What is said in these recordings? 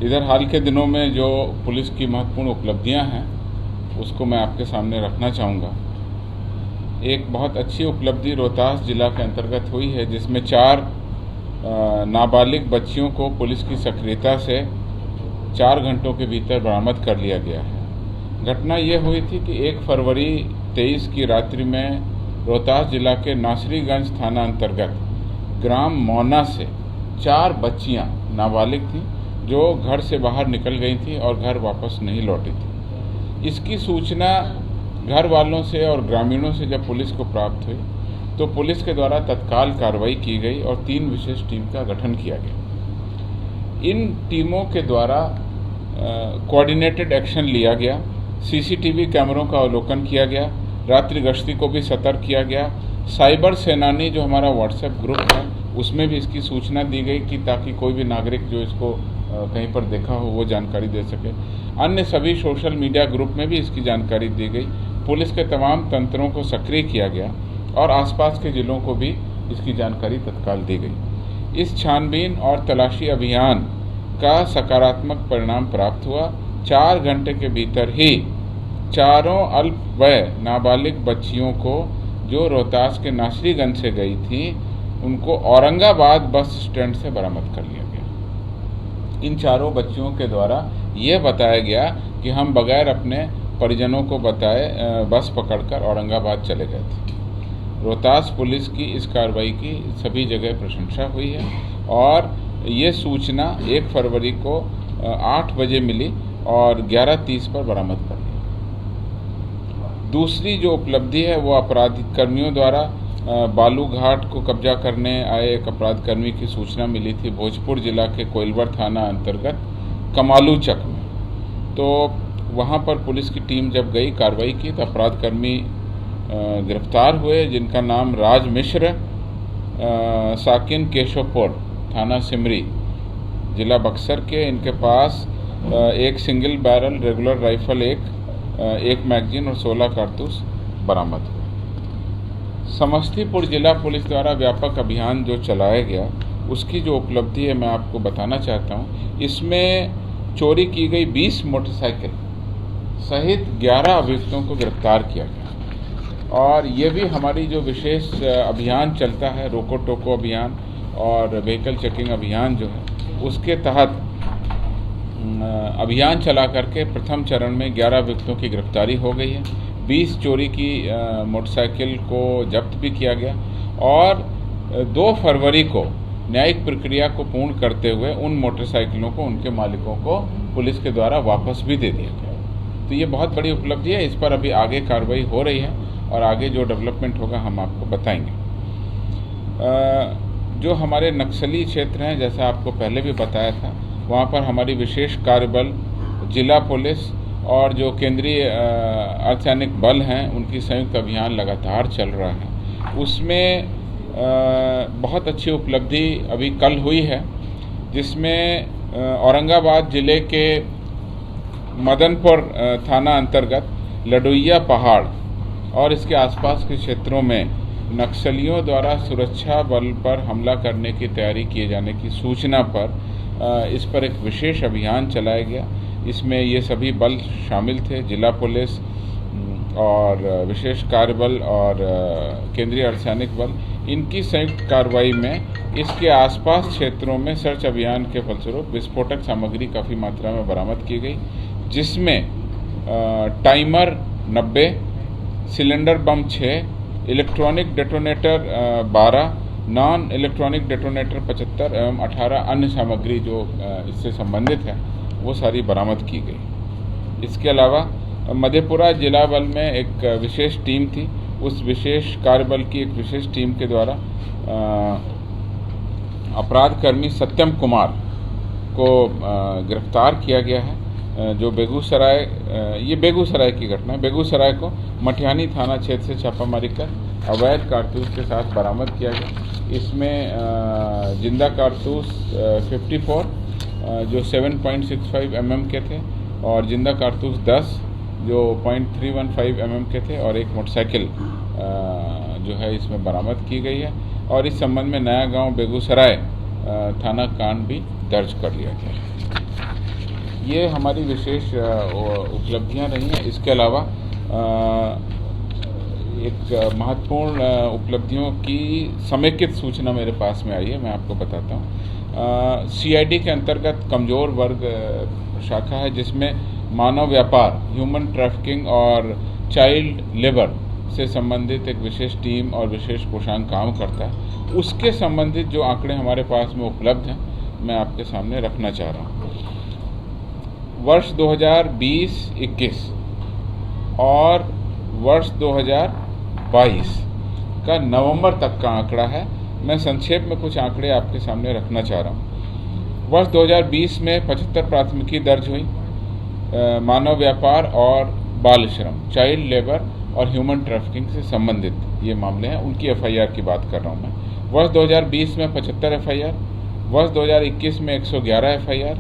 इधर हाल के दिनों में जो पुलिस की महत्वपूर्ण उपलब्धियां हैं उसको मैं आपके सामने रखना चाहूँगा। एक बहुत अच्छी उपलब्धि रोहतास जिला के अंतर्गत हुई है, जिसमें 4 नाबालिग बच्चियों को पुलिस की सक्रियता से 4 घंटों के भीतर बरामद कर लिया गया है। घटना ये हुई थी कि 1 फरवरी 23 की रात्रि में रोहतास जिला के नासरीगंज थाना अंतर्गत ग्राम मौना से 4 बच्चियां नाबालिग थीं जो घर से बाहर निकल गई थीं और घर वापस नहीं लौटी थी। इसकी सूचना घर वालों से और ग्रामीणों से जब पुलिस को प्राप्त हुई तो पुलिस के द्वारा तत्काल कार्रवाई की गई और 3 विशेष टीम का गठन किया गया। इन टीमों के द्वारा कोऑर्डिनेटेड एक्शन लिया गया, सीसीटीवी कैमरों का अवलोकन किया गया, रात्रि गश्ती को भी सतर्क किया गया। साइबर सेनानी जो हमारा व्हाट्सएप ग्रुप है उसमें भी इसकी सूचना दी गई कि ताकि कोई भी नागरिक जो इसको कहीं पर देखा हो वो जानकारी दे सके। अन्य सभी सोशल मीडिया ग्रुप में भी इसकी जानकारी दी गई। पुलिस के तमाम तंत्रों को सक्रिय किया गया और आसपास के जिलों को भी इसकी जानकारी तत्काल दी गई। इस छानबीन और तलाशी अभियान का सकारात्मक परिणाम प्राप्त हुआ। 4 घंटे के भीतर ही चारों अल्पवय नाबालिग बच्चियों को जो रोहतास के नासरीगंज से गई थी उनको औरंगाबाद बस स्टैंड से बरामद कर लिया गया। इन चारों बच्चियों के द्वारा ये बताया गया कि हम बगैर अपने परिजनों को बताए बस पकड़कर औरंगाबाद चले गए थे। रोहतास पुलिस की इस कार्रवाई की सभी जगह प्रशंसा हुई है और ये सूचना 1 फरवरी को 8 बजे मिली और 11:30 पर बरामद कर ली। दूसरी जो उपलब्धि है वो अपराधिक कर्मियों द्वारा बालू घाट को कब्जा करने आए एक अपराध कर्मी की सूचना मिली थी भोजपुर जिला के कोइलवर थाना अंतर्गत कमालू चक में। तो वहाँ पर पुलिस की टीम जब गई कार्रवाई की तो अपराध कर्मी गिरफ्तार हुए, जिनका नाम राज मिश्र, साकिन केशवपुर, थाना सिमरी, जिला बक्सर के। इनके पास एक सिंगल बैरल रेगुलर राइफल, एक मैगजीन और 16 कारतूस बरामद हुए। समस्तीपुर जिला पुलिस द्वारा व्यापक अभियान जो चलाया गया उसकी जो उपलब्धि है मैं आपको बताना चाहता हूँ। इसमें चोरी की गई 20 मोटरसाइकिल सहित 11 अभियुक्तों को गिरफ्तार किया गया। और ये भी हमारी जो विशेष अभियान चलता है, रोको टोको अभियान और व्हीकल चेकिंग अभियान जो है, उसके तहत अभियान चला करके प्रथम चरण में 11 अभियुक्तों की गिरफ्तारी हो गई है। 20 चोरी की मोटरसाइकिल को जब्त भी किया गया और 2 फरवरी को न्यायिक प्रक्रिया को पूर्ण करते हुए उन मोटरसाइकिलों को उनके मालिकों को पुलिस के द्वारा वापस भी दे दिया गया। तो ये बहुत बड़ी उपलब्धि है। इस पर अभी आगे कार्रवाई हो रही है और आगे जो डेवलपमेंट होगा हम आपको बताएंगे। जो हमारे नक्सली क्षेत्र हैं, जैसा आपको पहले भी बताया था, वहाँ पर हमारी विशेष कार्यबल, जिला पुलिस और जो केंद्रीय अर्धसैनिक बल हैं उनकी संयुक्त अभियान लगातार चल रहा है। उसमें बहुत अच्छी उपलब्धि अभी कल हुई है, जिसमें औरंगाबाद जिले के मदनपुर थाना अंतर्गत लडुइया पहाड़ और इसके आसपास के क्षेत्रों में नक्सलियों द्वारा सुरक्षा बल पर हमला करने की तैयारी किए जाने की सूचना पर इस पर एक विशेष अभियान चलाया गया। इसमें ये सभी बल शामिल थे, जिला पुलिस और विशेष कार्यबल और केंद्रीय अर्धसैनिक बल। इनकी संयुक्त कार्रवाई में इसके आसपास क्षेत्रों में सर्च अभियान के फलस्वरूप विस्फोटक सामग्री काफ़ी मात्रा में बरामद की गई, जिसमें टाइमर 90, सिलेंडर बम 6, electronic detonator 12, non electronic detonator 75 एवं 18 अन्य सामग्री जो इससे संबंधित है वो सारी बरामद की गई। इसके अलावा मधेपुरा जिला बल में एक विशेष टीम थी, उस विशेष कार्यबल की एक विशेष टीम के द्वारा अपराध कर्मी सत्यम कुमार को गिरफ्तार किया गया है, जो बेगूसराय, ये बेगूसराय की घटना है। बेगूसराय को मटिहानी थाना क्षेत्र से छापामारी कर अवैध कारतूस के साथ बरामद किया गया। इसमें जिंदा कारतूस 54 जो 7.65 mm के थे और जिंदा कारतूस 10 जो 0.315 mm के थे और एक मोटरसाइकिल जो है इसमें बरामद की गई है। और इस संबंध में नया गांव बेगूसराय थाना कांड भी दर्ज कर लिया गया है। ये हमारी विशेष उपलब्धियां रही हैं। इसके अलावा एक महत्वपूर्ण उपलब्धियों की समेकित सूचना मेरे पास में आई है, मैं आपको बताता हूँ। CID के अंतर्गत कमज़ोर वर्ग शाखा है जिसमें मानव व्यापार, ह्यूमन ट्रैफिकिंग और चाइल्ड लेबर से संबंधित एक विशेष टीम और विशेष कोषांग काम करता है। उसके संबंधित जो आंकड़े हमारे पास में उपलब्ध हैं, मैं आपके सामने रखना चाह रहा हूँ। वर्ष 2020-21 और वर्ष 2022 का नवंबर तक का आंकड़ा है। मैं संक्षेप में कुछ आंकड़े आपके सामने रखना चाह रहा हूँ। वर्ष 2020 में 75 प्राथमिकी दर्ज हुई मानव व्यापार और बाल श्रम, चाइल्ड लेबर और ह्यूमन ट्रैफिकिंग से संबंधित ये मामले हैं, उनकी FIR की बात कर रहा हूँ मैं। वर्ष 2020 में 75 FIR, वर्ष 2021 में 111 FIR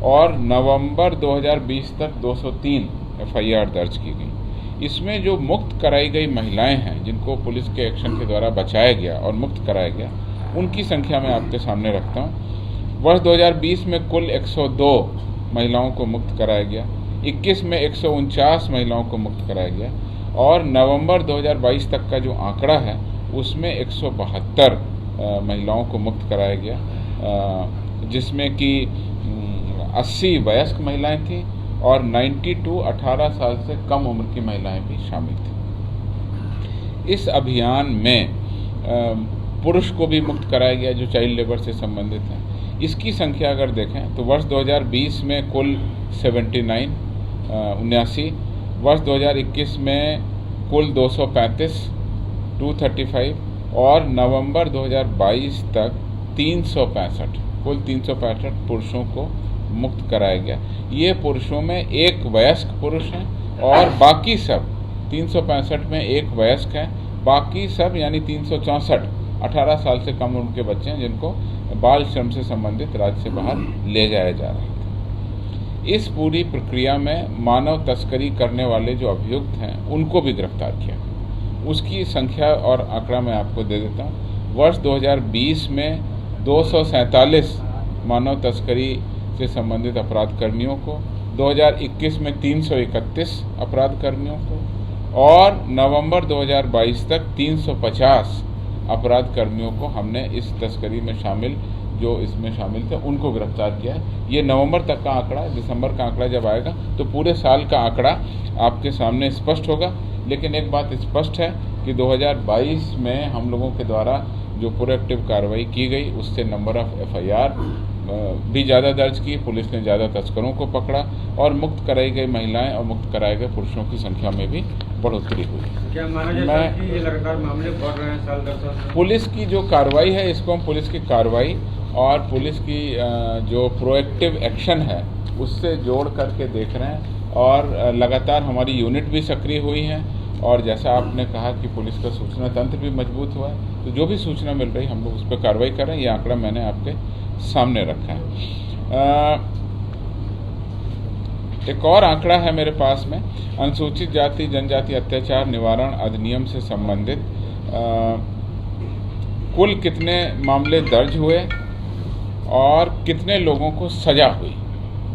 और नवंबर 2020 तक 203 FIR दर्ज की गई। इसमें जो मुक्त कराई गई महिलाएं हैं, जिनको पुलिस के एक्शन के द्वारा बचाया गया और मुक्त कराया गया, उनकी संख्या मैं आपके सामने रखता हूँ। वर्ष 2020 में कुल 102 महिलाओं को मुक्त कराया गया, 21 में 149 महिलाओं को मुक्त कराया गया और नवंबर 2022 तक का जो आंकड़ा है उसमें 172 महिलाओं को मुक्त कराया गया, जिसमें कि 80 वयस्क महिलाएं थीं और 92 18 साल से कम उम्र की महिलाएं भी शामिल थीं। इस अभियान में पुरुष को भी मुक्त कराया गया जो चाइल्ड लेबर से संबंधित हैं। इसकी संख्या अगर देखें तो वर्ष 2020 में कुल 79, वर्ष 2021 में कुल 235 और नवंबर 2022 तक 365 कुल 365 पुरुषों को मुक्त कराया गया। ये पुरुषों में एक वयस्क पुरुष हैं और बाकी सब 365 में एक वयस्क हैं, बाकी सब यानी 364 18 साल से कम उम्र के बच्चे हैं जिनको बाल श्रम से संबंधित राज्य से बाहर ले जाया जा रहा था। इस पूरी प्रक्रिया में मानव तस्करी करने वाले जो अभियुक्त हैं उनको भी गिरफ्तार किया। उसकी संख्या और आंकड़ा मैं आपको दे देता हूँ। वर्ष 2020 में 247 मानव तस्करी से संबंधित अपराध कर्मियों को, 2021 में 331 अपराध कर्मियों को और नवंबर 2022 तक 350 अपराध कर्मियों को हमने इस तस्करी में इसमें शामिल थे उनको गिरफ्तार किया है। ये नवंबर तक का आंकड़ा है। दिसंबर का आंकड़ा जब आएगा तो पूरे साल का आंकड़ा आपके सामने स्पष्ट होगा। लेकिन एक बात स्पष्ट है कि 2022 में हम लोगों के द्वारा जो प्रोएक्टिव कार्रवाई की गई उससे नंबर ऑफ FIR भी ज़्यादा दर्ज की, पुलिस ने ज़्यादा तस्करों को पकड़ा और मुक्त कराई गई महिलाएं और मुक्त कराए गए पुरुषों की संख्या में भी बढ़ोतरी हुई। क्या माना जाता है कि ये लगातार मामले बढ़ रहे हैं साल दर साल? पुलिस की जो कार्रवाई है इसको हम पुलिस की कार्रवाई और पुलिस की जो प्रोएक्टिव एक्शन है उससे जोड़ करके देख रहे हैं और लगातार हमारी यूनिट भी सक्रिय हुई हैं और जैसा आपने कहा कि पुलिस का सूचना तंत्र भी मजबूत हुआ है, तो जो भी सूचना मिल रही हम लोग उस पर कार्रवाई कर रहे हैं। ये आंकड़ा मैंने आपके सामने रखा है। एक और आंकड़ा है मेरे पास में, अनुसूचित जाति जनजाति अत्याचार निवारण अधिनियम से संबंधित कुल कितने मामले दर्ज हुए और कितने लोगों को सजा हुई,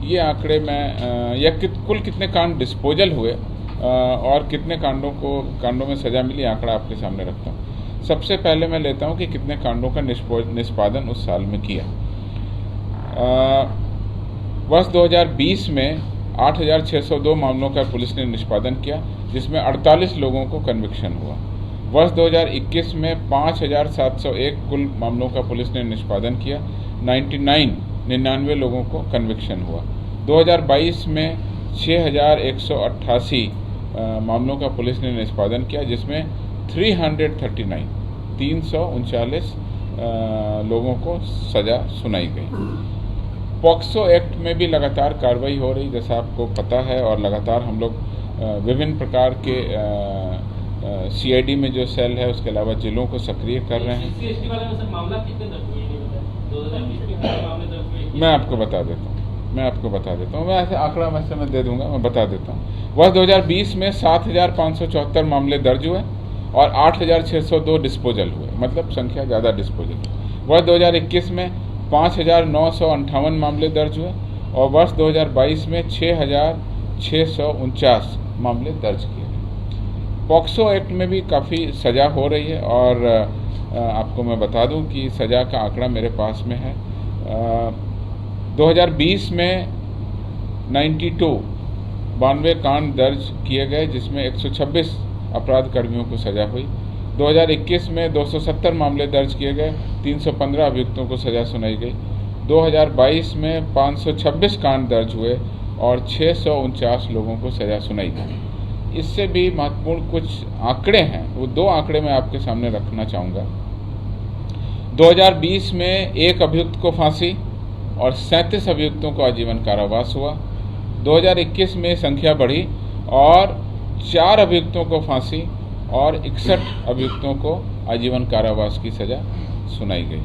ये आंकड़े में कुल कितने कांड डिस्पोजल हुए और कितने कांडों में सजा मिली, आंकड़ा आपके सामने रखता हूँ। सबसे पहले मैं लेता हूँ कि कितने कांडों का निष्पादन उस साल में किया। वर्ष 2020 में 8,602 मामलों का पुलिस ने निष्पादन किया जिसमें 48 लोगों को कन्विक्शन हुआ। वर्ष 2021 में 5,701 कुल मामलों का पुलिस ने निष्पादन किया, 99 लोगों को कन्विक्शन हुआ। 2022 में 6,188 मामलों का पुलिस ने निष्पादन किया जिसमें 339 लोगों को सज़ा सुनाई गई। पॉक्सो एक्ट में भी लगातार कार्रवाई हो रही जैसा आपको पता है और लगातार हम लोग विभिन्न प्रकार के CID में जो सेल है उसके अलावा जिलों को सक्रिय कर रहे हैं। मैं आपको बता देता हूँ, मैं ऐसे आंकड़ा मैं दे दूंगा, मैं बता देता हूँ। वर्ष 2020 में 7,574 मामले दर्ज हुए और 8,602 डिस्पोजल हुए, मतलब संख्या ज़्यादा डिस्पोजल। वर्ष 2021 में 5,958 मामले दर्ज हुए और वर्ष 2022 में 6,649 मामले दर्ज किए गए। पॉक्सो एक्ट में भी काफ़ी सज़ा हो रही है और आपको मैं बता दूं कि सज़ा का आंकड़ा मेरे पास में है। 2020 में 92 कांड दर्ज किए गए, जिसमें 126 अपराध कर्मियों को सज़ा हुई। 2021 में 270 मामले दर्ज किए गए, 315 अभियुक्तों को सज़ा सुनाई गई। 2022 में 526 कांड दर्ज हुए और 649 लोगों को सज़ा सुनाई गई। इससे भी महत्वपूर्ण कुछ आंकड़े हैं, वो 2 आंकड़े मैं आपके सामने रखना चाहूँगा। 2020 में 1 अभियुक्त को फांसी और 37 अभियुक्तों को आजीवन कारावास हुआ। 2021 में संख्या बढ़ी और 4 अभियुक्तों को फांसी और 61 अभियुक्तों को आजीवन कारावास की सज़ा सुनाई गई।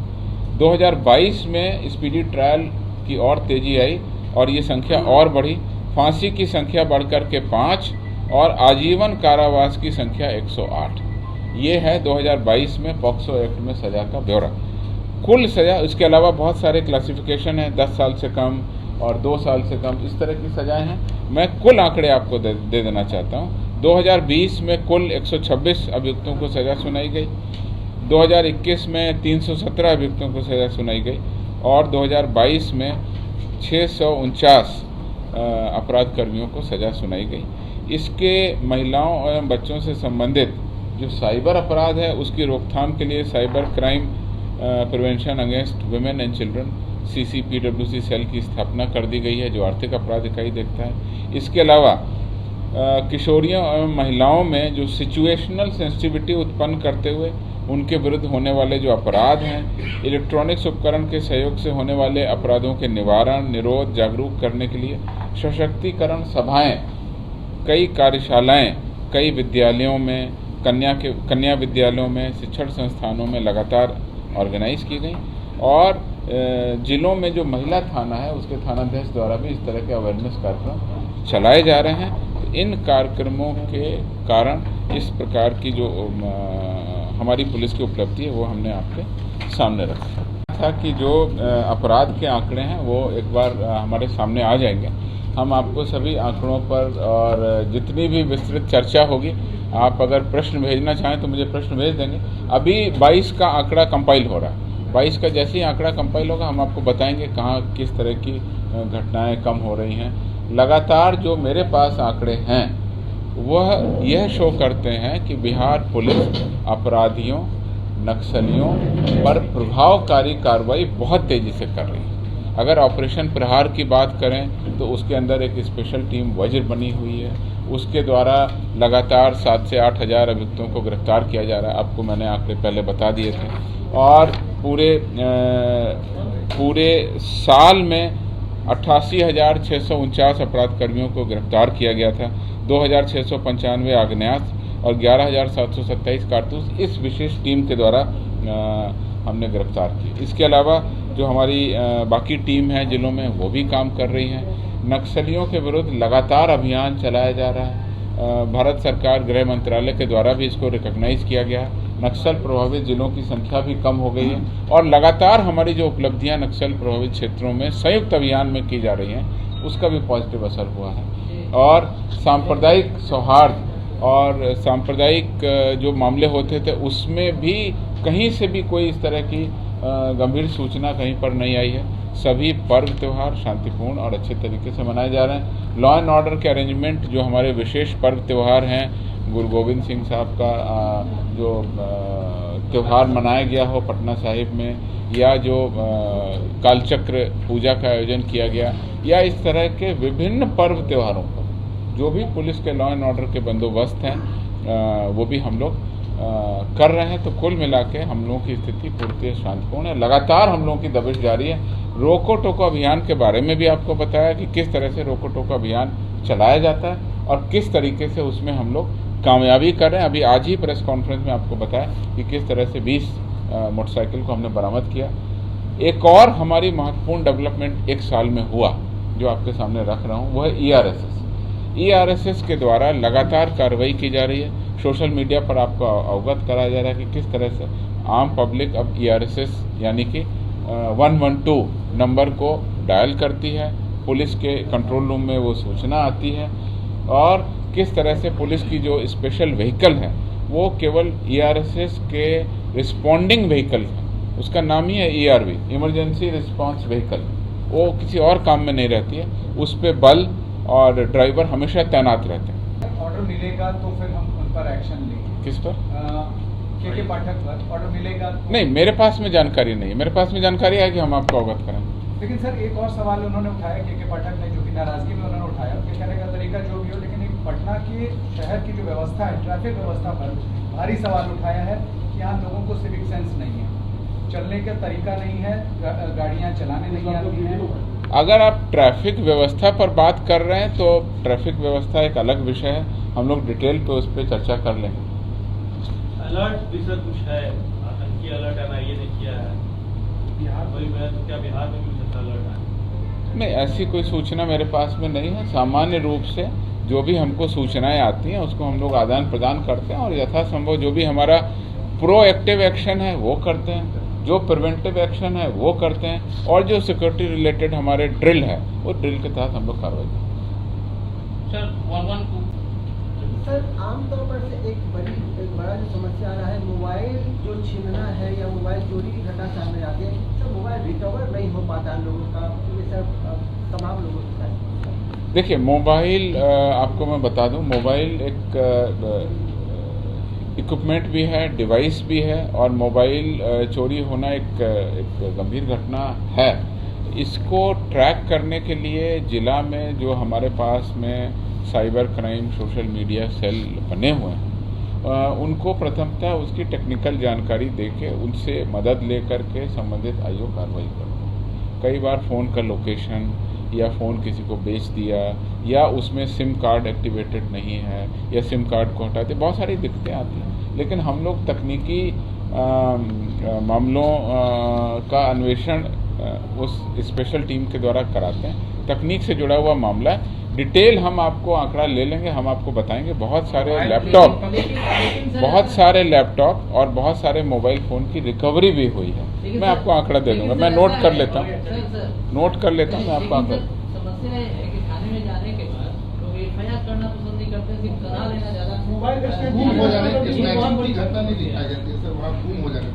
2022 में स्पीडी ट्रायल की और तेज़ी आई और ये संख्या और बढ़ी। फांसी की संख्या बढ़कर के 5 और आजीवन कारावास की संख्या 108। ये है 2022 में पॉक्सो एक्ट में सज़ा का ब्यौरा। कुल सज़ा, इसके अलावा बहुत सारे क्लासिफिकेशन हैं, 10 साल से कम और 2 साल से कम, इस तरह की सज़ाएं हैं। मैं कुल आंकड़े आपको दे देना चाहता हूँ। 2020 में कुल 126 अभियुक्तों को सज़ा सुनाई गई। 2021 में 317 अभियुक्तों को सज़ा सुनाई गई और 2022 में 649 अपराध कर्मियों को सज़ा सुनाई गई। इसके महिलाओं एवं बच्चों से संबंधित जो साइबर अपराध है, उसकी रोकथाम के लिए cyber crime prevention against women and children CCPWC cell की स्थापना कर दी गई है, जो आर्थिक अपराध इकाई देखता है। इसके अलावा किशोरियों एवं महिलाओं में जो सिचुएशनल सेंसिटिविटी उत्पन्न करते हुए उनके विरुद्ध होने वाले जो अपराध हैं, इलेक्ट्रॉनिक्स उपकरण के सहयोग से होने वाले अपराधों के निवारण, निरोध, जागरूक करने के लिए सशक्तिकरण सभाएं, कई कार्यशालाएं, कई विद्यालयों में, कन्या विद्यालयों में, शिक्षण संस्थानों में लगातार ऑर्गेनाइज की गई और जिलों में जो महिला थाना है उसके थानाध्यक्ष द्वारा भी इस तरह के अवेयरनेस कार्यक्रम चलाए जा रहे हैं। तो इन कार्यक्रमों के कारण इस प्रकार की जो हमारी पुलिस की उपलब्धि है वो हमने आपके सामने रखा था कि जो अपराध के आंकड़े हैं वो एक बार हमारे सामने आ जाएंगे। हम आपको सभी आंकड़ों पर और जितनी भी विस्तृत चर्चा होगी, आप अगर प्रश्न भेजना चाहें तो मुझे प्रश्न भेज देंगे। अभी 22 का आंकड़ा कंपाइल हो रहा है। 22 का जैसे ही आंकड़ा कंपाइल होगा हम आपको बताएंगे कहाँ किस तरह की घटनाएं कम हो रही हैं। लगातार जो मेरे पास आंकड़े हैं वह यह शो करते हैं कि बिहार पुलिस अपराधियों, नक्सलियों पर प्रभावकारी कार्रवाई बहुत तेज़ी से कर रही है। अगर ऑपरेशन प्रहार की बात करें तो उसके अंदर एक स्पेशल टीम वज्र बनी हुई है, उसके द्वारा लगातार 7 से 8 हज़ार अभियुक्तों को गिरफ्तार किया जा रहा है। आपको मैंने आंकड़े पहले बता दिए थे। और पूरे साल में 88,649 अपराध कर्मियों को गिरफ्तार किया गया था। 2,695 आग्नेयास्त्र और 11,727 कारतूस इस विशेष टीम के द्वारा हमने गिरफ्तार किए। इसके अलावा जो हमारी बाकी टीम है जिलों में, वो भी काम कर रही हैं। नक्सलियों के विरुद्ध लगातार अभियान चलाया जा रहा है। भारत सरकार गृह मंत्रालय के द्वारा भी इसको रिकॉग्नाइज किया गया है। नक्सल प्रभावित जिलों की संख्या भी कम हो गई है और लगातार हमारी जो उपलब्धियां नक्सल प्रभावित क्षेत्रों में संयुक्त अभियान में की जा रही हैं, उसका भी पॉजिटिव असर हुआ है। और सांप्रदायिक सौहार्द और सांप्रदायिक जो मामले होते थे उसमें भी कहीं से भी कोई इस तरह की गंभीर सूचना कहीं पर नहीं आई है। सभी पर्व त्यौहार शांतिपूर्ण और अच्छे तरीके से मनाए जा रहे हैं। लॉ एंड ऑर्डर के अरेंजमेंट, जो हमारे विशेष पर्व त्यौहार हैं, गुरु गोविंद सिंह साहब का जो त्यौहार मनाया गया हो पटना साहिब में, या जो कालचक्र पूजा का आयोजन किया गया, या इस तरह के विभिन्न पर्व त्योहारों पर जो भी पुलिस के लॉ एंड ऑर्डर के बंदोबस्त हैं वो भी हम लोग कर रहे हैं। तो कुल मिला के हम लोगों की स्थिति पूर्णतः शांतिपूर्ण है। लगातार हम लोगों की दबिश जारी है। रोको टोको अभियान के बारे में भी आपको बताया कि किस तरह से रोको टोको अभियान चलाया जाता है और किस तरीके से उसमें हम लोग कामयाबी कर रहे हैं। अभी आज ही प्रेस कॉन्फ्रेंस में आपको बताया कि किस तरह से 20 मोटरसाइकिल को हमने बरामद किया। एक और हमारी महत्वपूर्ण डेवलपमेंट एक साल में हुआ जो आपके सामने रख रहा हूँ, वह है ERSS के द्वारा लगातार कार्रवाई की जा रही है। सोशल मीडिया पर आपको अवगत कराया जा रहा है कि किस तरह से आम पब्लिक अब ERSS यानी कि 112 नंबर को डायल करती है, पुलिस के कंट्रोल रूम में वो सूचना आती है और किस तरह से पुलिस की जो स्पेशल व्हीकल है वो केवल ERSS के रिस्पॉन्डिंग व्हीकल है, उसका नाम ही है ERV, इमरजेंसी रिस्पांस व्हीकल, वो किसी और काम में नहीं रहती है, उस पर बल और ड्राइवर हमेशा तैनात रहते हैं। ऑर्डर मिलेगा तो फिर हम उन पर एक्शन लेंगे। किस पर? के पाठक पर ऑर्डर मिलेगा तो... नहीं, मेरे पास में जानकारी नहीं है, मेरे पास में जानकारी है कि हम आपको अवगत करें। लेकिन सर एक और सवाल उन्होंने उठाया के पाठक ने, जो कि नाराजगी में उन्होंने उठाया, उनके कहने का तरीका जो भी हो, लेकिन एक पटना के शहर की जो व्यवस्था है, ट्रैफिक व्यवस्था पर भारी सवाल उठाया है कि यहाँ लोगों को सिविक सेंस नहीं है, चलने का तरीका नहीं है, गाड़ियाँ चलाने नहीं आती हैं। अगर आप ट्रैफिक व्यवस्था पर बात कर रहे हैं तो ट्रैफिक व्यवस्था एक अलग विषय है, हम लोग डिटेल पे उस पर चर्चा कर लेंगे। अलर्ट भी सर कुछ है, आतंकी अलर्ट NIA ने किया है बिहार, वही मैं तो क्या बिहार में भी कुछ ऐसा अलर्ट है? नहीं, ऐसी कोई सूचना मेरे पास में नहीं है। सामान्य रूप से जो भी हमको सूचनाएं आती हैं उसको हम लोग आदान प्रदान करते हैं और यथासंभव जो भी हमारा प्रोएक्टिव एक्शन है वो करते हैं, जो प्रिवेंटिव एक्शन है वो करते हैं, और जो सिक्योरिटी रिलेटेड हमारे ड्रिल है वो ड्रिल के तहत हम लोग कार्रवाई करते हैं। सर आमतौर पर से एक बड़ा जो समस्या आ रहा है, मोबाइल जो छीनना है या मोबाइल चोरी की घटना सामने आती है, सर मोबाइल रिकवर नहीं हो पाता लोगों का, ये सर तमाम लोगों के साथ। देखिए, मोबाइल आपको मैं बता दूं, मोबाइल एक इक्विपमेंट भी है, डिवाइस भी है, और मोबाइल चोरी होना एक गंभीर घटना है। इसको ट्रैक करने के लिए जिला में जो हमारे पास में cyber crime social media cell बने हुए हैं, उनको प्रथमतः उसकी टेक्निकल जानकारी देके उनसे मदद लेकर के संबंधित आयोग कार्रवाई करते हैं। कई बार फ़ोन का लोकेशन या फ़ोन किसी को बेच दिया या उसमें सिम कार्ड एक्टिवेटेड नहीं है या सिम कार्ड को हटा दिया, बहुत सारी दिक्कतें आती हैं, लेकिन हम लोग तकनीकी मामलों का अन्वेषण उस स्पेशल टीम के द्वारा कराते हैं। तकनीक से जुड़ा हुआ मामला है, डिटेल हम आपको आंकड़ा ले लेंगे, हम आपको बताएंगे। बहुत सारे लैपटॉप और बहुत सारे मोबाइल फ़ोन की रिकवरी भी हुई है। मैं आपको आंकड़ा दे दूंगा, मैं नोट कर लेता हूँ, मैं आपको आंकड़ा। समस्या है कि थाने में जाने के बाद लोग FIR करना पसंद नहीं करते, सिर्फ करा लेना ज़्यादा। मोबाइल गुम हो जाने की घटना नहीं दिखाई जाती है सर, वहाँ गुम हो जाने।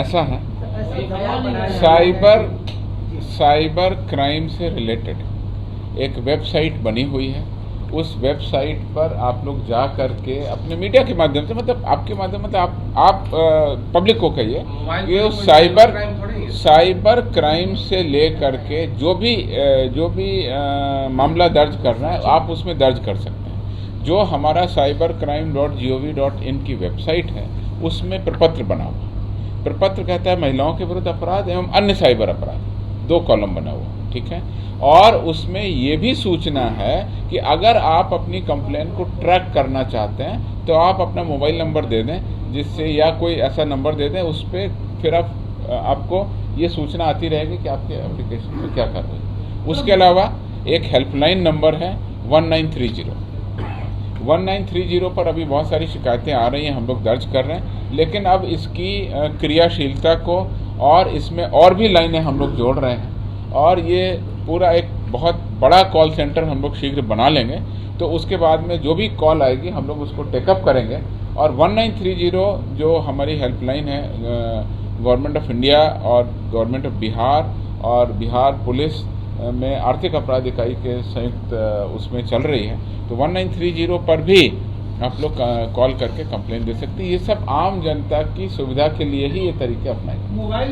ऐसा है, साइबर क्राइम से रिलेटेड एक वेबसाइट बनी हुई है। उस वेबसाइट पर आप लोग जा करके अपने मीडिया के माध्यम से, मतलब आपके माध्यम, मतलब आप पब्लिक को कहिए कि साइबर क्राइम से ले करके जो भी मामला दर्ज करना है आप उसमें दर्ज कर सकते हैं। जो हमारा cybercrime.gov.in की वेबसाइट है उसमें प्रपत्र बना हुआ है। प्रपत्र कहता है महिलाओं के विरुद्ध अपराध एवं अन्य साइबर अपराध, 2 कॉलम बना हुआ है, ठीक है। और उसमें ये भी सूचना है कि अगर आप अपनी कंप्लेन को ट्रैक करना चाहते हैं तो आप अपना मोबाइल नंबर दे दें, जिससे, या कोई ऐसा नंबर दे दें, उस पर फिर आपको ये सूचना आती रहेगी कि आपके एप्लीकेशन में क्या कर रही है। उसके अलावा एक हेल्पलाइन नंबर है 1930। 1930 पर अभी बहुत सारी शिकायतें आ रही हैं, हम लोग दर्ज कर रहे हैं, लेकिन अब इसकी क्रियाशीलता को और इसमें और भी लाइनें हम लोग जोड़ रहे हैं और ये पूरा एक बहुत बड़ा कॉल सेंटर हम लोग शीघ्र बना लेंगे। तो उसके बाद में जो भी कॉल आएगी हम लोग उसको टेकअप करेंगे। और 1930 जो हमारी हेल्पलाइन है गवर्नमेंट ऑफ इंडिया और गवर्नमेंट ऑफ बिहार और बिहार पुलिस में आर्थिक अपराध इकाई के संयुक्त उसमें चल रही है, तो 1930 पर भी आप लोग कॉल करके कंप्लेंट दे सकते हैं। ये सब आम जनता की सुविधा के लिए ही ये तरीके अपनाए। मोबाइल